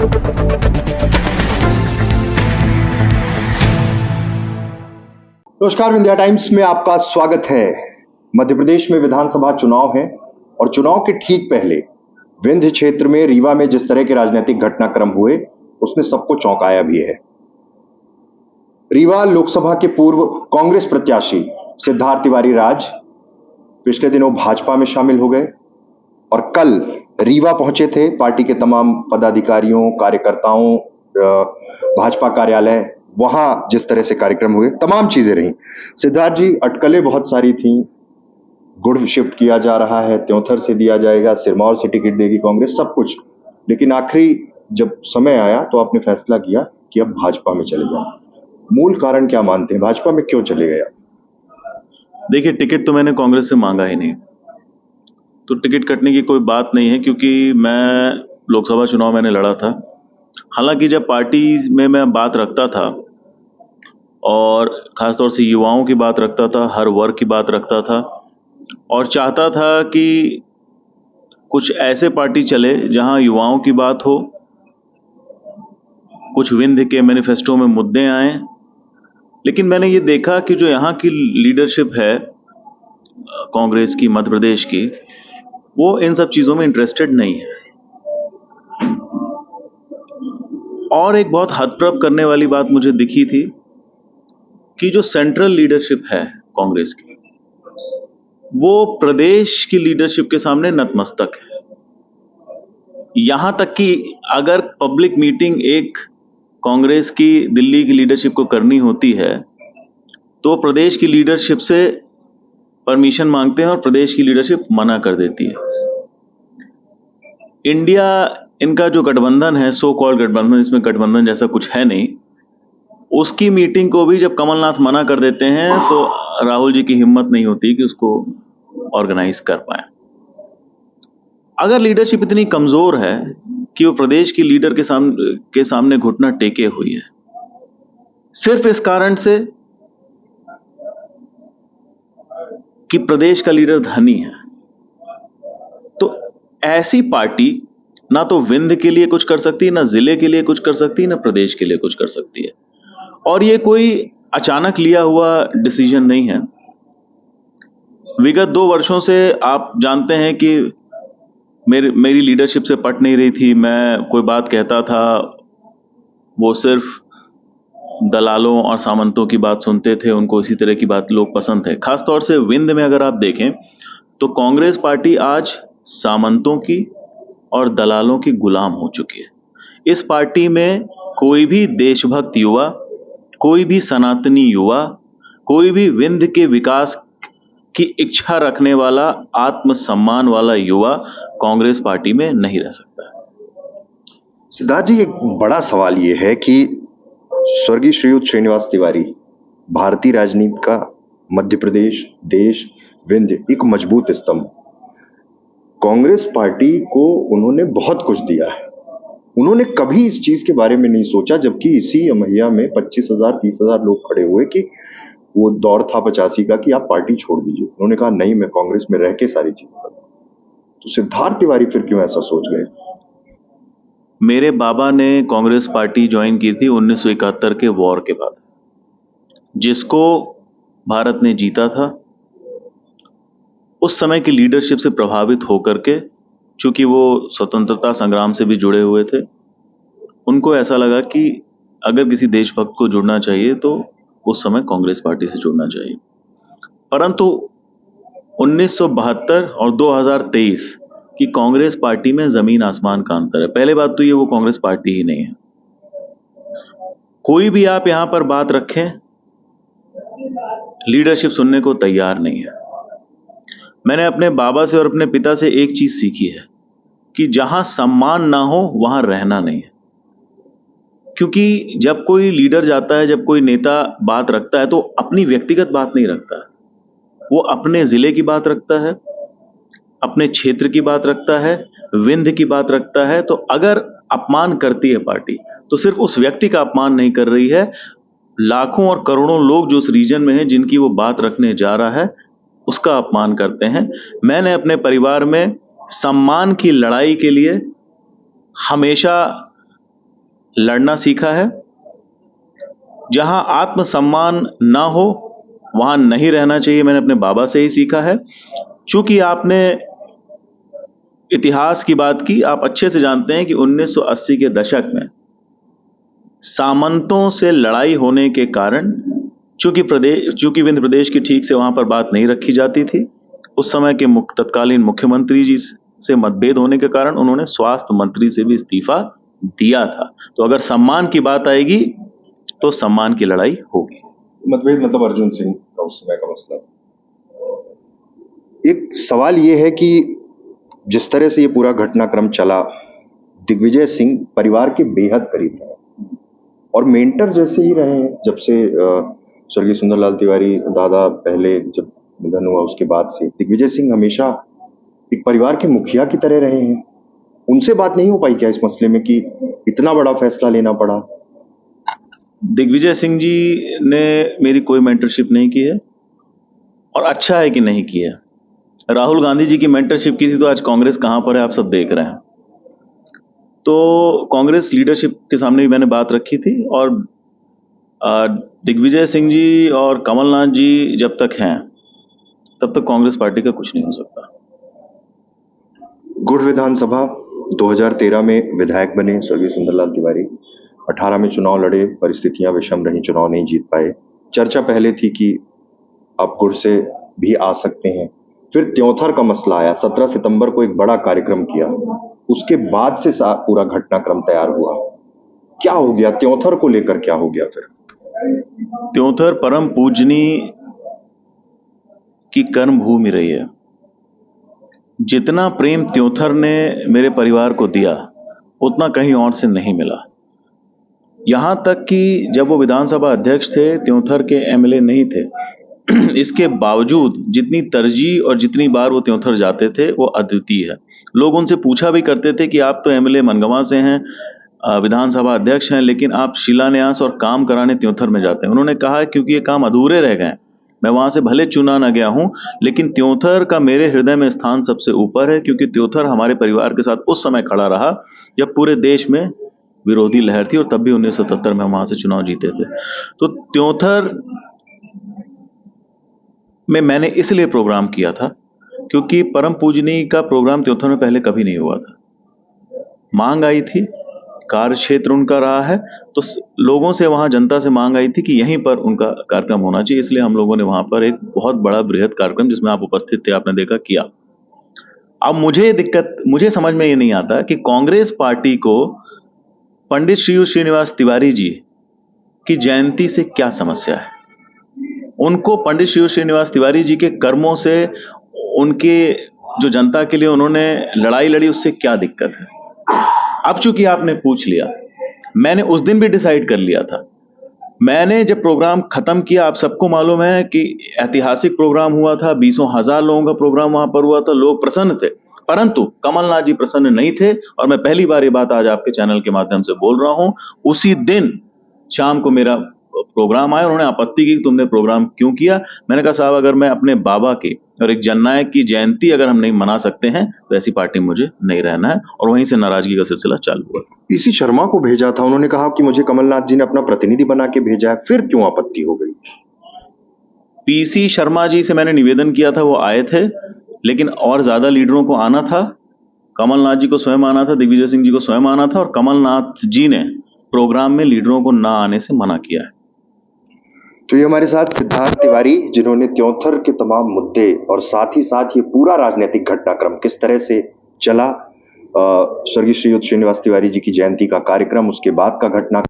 नमस्कार, विंध्या टाइम्स में आपका स्वागत है। मध्य प्रदेश में विधानसभा चुनाव है और चुनाव के ठीक पहले विंध्य क्षेत्र में रीवा में जिस तरह के राजनीतिक घटनाक्रम हुए उसने सबको चौंकाया भी है। रीवा लोकसभा के पूर्व कांग्रेस प्रत्याशी सिद्धार्थ तिवारी राज पिछले दिनों भाजपा में शामिल हो गए और कल रीवा पहुंचे थे। पार्टी के तमाम पदाधिकारियों, कार्यकर्ताओं, भाजपा कार्यालय, वहां जिस तरह से कार्यक्रम हुए, तमाम चीजें रही। सिद्धार्थ जी, अटकलें बहुत सारी थी। गुड़ शिफ्ट किया जा रहा है, त्योंथर से दिया जाएगा, सिरमौर से टिकट देगी कांग्रेस, सब कुछ। लेकिन आखिरी जब समय आया तो आपने फैसला किया कि अब भाजपा में चले जाओ। मूल कारण क्या मानते हैं, भाजपा में क्यों चले गए? देखिए, टिकट तो मैंने कांग्रेस से मांगा ही नहीं, तो टिकट कटने की कोई बात नहीं है, क्योंकि मैं लोकसभा चुनाव मैंने लड़ा था। हालांकि जब पार्टी में मैं बात रखता था और खासतौर से युवाओं की बात रखता था, हर वर्ग की बात रखता था और चाहता था कि कुछ ऐसे पार्टी चले जहां युवाओं की बात हो, कुछ विंध्य के मैनिफेस्टो में मुद्दे आए। लेकिन मैंने ये देखा कि जो यहाँ की लीडरशिप है कांग्रेस की, मध्य प्रदेश की, वो इन सब चीजों में इंटरेस्टेड नहीं है। और एक बहुत हतप्रभ करने वाली बात मुझे दिखी थी कि जो सेंट्रल लीडरशिप है कांग्रेस की, वो प्रदेश की लीडरशिप के सामने नतमस्तक है। यहां तक कि अगर पब्लिक मीटिंग एक कांग्रेस की दिल्ली की लीडरशिप को करनी होती है तो प्रदेश की लीडरशिप से परमिशन मांगते हैं और प्रदेश की लीडरशिप मना कर देती है। इंडिया, इनका जो गठबंधन है, सो कॉल्ड गठबंधन, इसमें गठबंधन जैसा कुछ है नहीं, उसकी मीटिंग को भी जब कमलनाथ मना कर देते हैं तो राहुल जी की हिम्मत नहीं होती कि उसको ऑर्गेनाइज कर पाए। अगर लीडरशिप इतनी कमजोर है कि वो प्रदेश की लीडर के सामने घुटना टेके हुई है सिर्फ इस कारण से कि प्रदेश का लीडर धनी है, तो ऐसी पार्टी ना तो विंध्य के लिए कुछ कर सकती है, ना जिले के लिए कुछ कर सकती है, ना प्रदेश के लिए कुछ कर सकती है। और ये कोई अचानक लिया हुआ डिसीजन नहीं है। विगत 2 वर्षों से आप जानते हैं कि मेरी लीडरशिप से पट नहीं रही थी। मैं कोई बात कहता था, वो सिर्फ दलालों और सामंतों की बात सुनते थे, उनको इसी तरह की बात लोग पसंद थे। खासतौर से विंध्य में अगर आप देखें तो कांग्रेस पार्टी आज सामंतों की और दलालों की गुलाम हो चुकी है। इस पार्टी में कोई भी देशभक्त युवा, कोई भी सनातनी युवा, कोई भी विंध्य के विकास की इच्छा रखने वाला, आत्मसम्मान वाला युवा कांग्रेस पार्टी में नहीं रह सकता है। सिद्धार्थ जी, एक बड़ा सवाल ये है कि स्वर्गीय श्रीयुत श्रीनिवास तिवारी भारतीय राजनीति का मध्य प्रदेश, देश, विंध्य एक मजबूत स्तंभ। कांग्रेस पार्टी को उन्होंने बहुत कुछ दिया है। उन्होंने कभी इस चीज के बारे में नहीं सोचा, जबकि इसी अमैया में 25,000 30,000 लोग खड़े हुए कि वो दौर था 85 का कि आप पार्टी छोड़ दीजिए। उन्होंने कहा नहीं, मैं कांग्रेस में रह के सारी चीज करूंगा। तो सिद्धार्थ तिवारी फिर क्यों ऐसा सोच गए? मेरे बाबा ने कांग्रेस पार्टी ज्वाइन की थी 1971 के वॉर के बाद, जिसको भारत ने जीता था। उस समय की लीडरशिप से प्रभावित होकर के, चूंकि वो स्वतंत्रता संग्राम से भी जुड़े हुए थे, उनको ऐसा लगा कि अगर किसी देशभक्त को जुड़ना चाहिए तो उस समय कांग्रेस पार्टी से जुड़ना चाहिए। परंतु 1972 और 2023 की कांग्रेस पार्टी में जमीन आसमान का अंतर है। पहले बात तो ये, वो कांग्रेस पार्टी ही नहीं है। कोई भी आप यहां पर बात रखें, लीडरशिप सुनने को तैयार नहीं है। मैंने अपने बाबा से और अपने पिता से एक चीज सीखी है कि जहां सम्मान ना हो वहां रहना नहीं है। क्योंकि जब कोई लीडर जाता है, जब कोई नेता बात रखता है, तो अपनी व्यक्तिगत बात नहीं रखता है, वो अपने जिले की बात रखता है, अपने क्षेत्र की बात रखता है, विंध्य की बात रखता है। तो अगर अपमान करती है पार्टी तो सिर्फ उस व्यक्ति का अपमान नहीं कर रही है, लाखों और करोड़ों लोग जो उस रीजन में हैं, जिनकी वो बात रखने जा रहा है, उसका अपमान करते हैं। मैंने अपने परिवार में सम्मान की लड़ाई के लिए हमेशा लड़ना सीखा है। जहां आत्मसम्मान ना हो वहां नहीं रहना चाहिए, मैंने अपने बाबा से ही सीखा है। चूंकि आपने इतिहास की बात की, आप अच्छे से जानते हैं कि 1980 के दशक में सामंतों से लड़ाई होने के कारण, चूंकि विंध्य प्रदेश की ठीक से वहां पर बात नहीं रखी जाती थी, उस समय के तत्कालीन मुख्यमंत्री जी से मतभेद होने के कारण उन्होंने स्वास्थ्य मंत्री से भी इस्तीफा दिया था। तो अगर सम्मान की बात आएगी तो सम्मान की लड़ाई होगी। मतभेद मतलब अर्जुन सिंह का उस समय का मसला। एक सवाल ये है कि जिस तरह से ये पूरा घटनाक्रम चला, दिग्विजय सिंह परिवार के बेहद करीब रहे और मेंटर जैसे ही रहे हैं। जब से स्वर्गीय सुंदरलाल तिवारी दादा पहले जब निधन हुआ उसके बाद से दिग्विजय सिंह हमेशा एक परिवार के मुखिया की तरह रहे हैं। उनसे बात नहीं हो पाई क्या इस मसले में कि इतना बड़ा फैसला लेना पड़ा? दिग्विजय सिंह जी ने मेरी कोई मेंटरशिप नहीं की है और अच्छा है कि नहीं की है। राहुल गांधी जी की मेंटरशिप की थी तो आज कांग्रेस कहां पर है आप सब देख रहे हैं। तो कांग्रेस लीडरशिप के सामने भी मैंने बात रखी थी और दिग्विजय सिंह जी और कमलनाथ जी जब तक हैं तब तक कांग्रेस पार्टी का कुछ नहीं हो सकता। गुड़ विधानसभा 2013 में विधायक बने स्वर्गीय सुंदरलाल तिवारी। 18 में चुनाव लड़े, परिस्थितियां विषम रही, चुनाव नहीं जीत पाए। चर्चा पहले थी कि आप गुड़ से भी आ सकते हैं। फिर त्योंथर का मसला आया, 17 सितंबर को एक बड़ा कार्यक्रम किया, उसके बाद से पूरा घटनाक्रम तैयार हुआ। क्या हो गया त्योंथर को लेकर, क्या हो गया फिर? त्योंथर परम पूजनी की कर्म भूमि रही है। जितना प्रेम त्योंथर ने मेरे परिवार को दिया उतना कहीं और से नहीं मिला। यहां तक कि जब वो विधानसभा अध्यक्ष थे, त्योंथर के एमएलए नहीं थे, इसके बावजूद जितनी तरजीह और जितनी बार वो त्योंथर जाते थे वो अद्वितीय है। लोग उनसे पूछा भी करते थे कि आप तो एमएलए मनगवा से हैं, विधानसभा अध्यक्ष हैं, लेकिन आप शिलान्यास और काम कराने त्योंथर में जाते हैं। उन्होंने कहा क्योंकि ये काम अधूरे रह गए, मैं वहां से भले चुना ना गया हूं, लेकिन त्योंथर का मेरे हृदय में स्थान सबसे ऊपर है, क्योंकि त्योंथर हमारे परिवार के साथ उस समय खड़ा रहा जब पूरे देश में विरोधी लहर थी और तब भी 1977 में वहां से चुनाव जीते थे। तो त्योंथर में मैंने इसलिए प्रोग्राम किया था क्योंकि परम पूजनी का प्रोग्राम त्योंथर में पहले कभी नहीं हुआ था। मांग आई थी, कार्य क्षेत्र उनका रहा है, तो लोगों से, वहां जनता से मांग आई थी कि यहीं पर उनका कार्यक्रम होना चाहिए, इसलिए हम लोगों ने वहां पर एक बहुत बड़ा बृहद कार्यक्रम, जिसमें आप उपस्थित थे, आपने देखा, किया। अब मुझे समझ में ये नहीं आता कि कांग्रेस पार्टी को पंडित श्रीनिवास तिवारी जी की जयंती से क्या समस्या है। उनको पंडित श्रीनिवास तिवारी जी के कर्मों से, उनके जो जनता के लिए उन्होंने लड़ाई लड़ी, उससे क्या दिक्कत है। अब चूंकि आपने पूछ लिया, मैंने उस दिन भी डिसाइड कर लिया था। मैंने जब प्रोग्राम खत्म किया, आप सबको मालूम है कि ऐतिहासिक प्रोग्राम हुआ था, 20,000 लोगों का प्रोग्राम वहां पर हुआ था, लोग प्रसन्न थे, परंतु कमलनाथ जी प्रसन्न नहीं थे। और मैं पहली बार ये बात आज आपके चैनल के माध्यम से बोल रहा हूं। उसी दिन शाम को मेरा प्रोग्राम आया, उन्होंने आपत्ति की, तुमने प्रोग्राम क्यों किया। मैंने कहा साहब, अगर मैं अपने बाबा की और एक जननायक की जयंती अगर हम नहीं मना सकते हैं तो ऐसी पार्टी मुझे नहीं रहना है। और वहीं से नाराजगी का सिलसिला चालू हुआ। पीसी शर्मा को भेजा था, उन्होंने कहा कि मुझे कमलनाथ जी ने अपना प्रतिनिधि बना के भेजा है, फिर क्यों आपत्ति हो गई? पीसी शर्मा जी से मैंने निवेदन किया था, वो आए थे, लेकिन और ज्यादा लीडरों को आना था। कमलनाथ जी को स्वयं आना था, दिग्विजय सिंह जी को स्वयं आना था, और कमलनाथ जी ने प्रोग्राम में लीडरों को ना आने से मना किया है। तो ये हमारे साथ सिद्धार्थ तिवारी, जिन्होंने त्योंथर के तमाम मुद्दे और साथ ही साथ ये पूरा राजनीतिक घटनाक्रम किस तरह से चला, स्वर्गीय श्रीयुत श्रीनिवास तिवारी जी की जयंती का कार्यक्रम, उसके बाद का घटना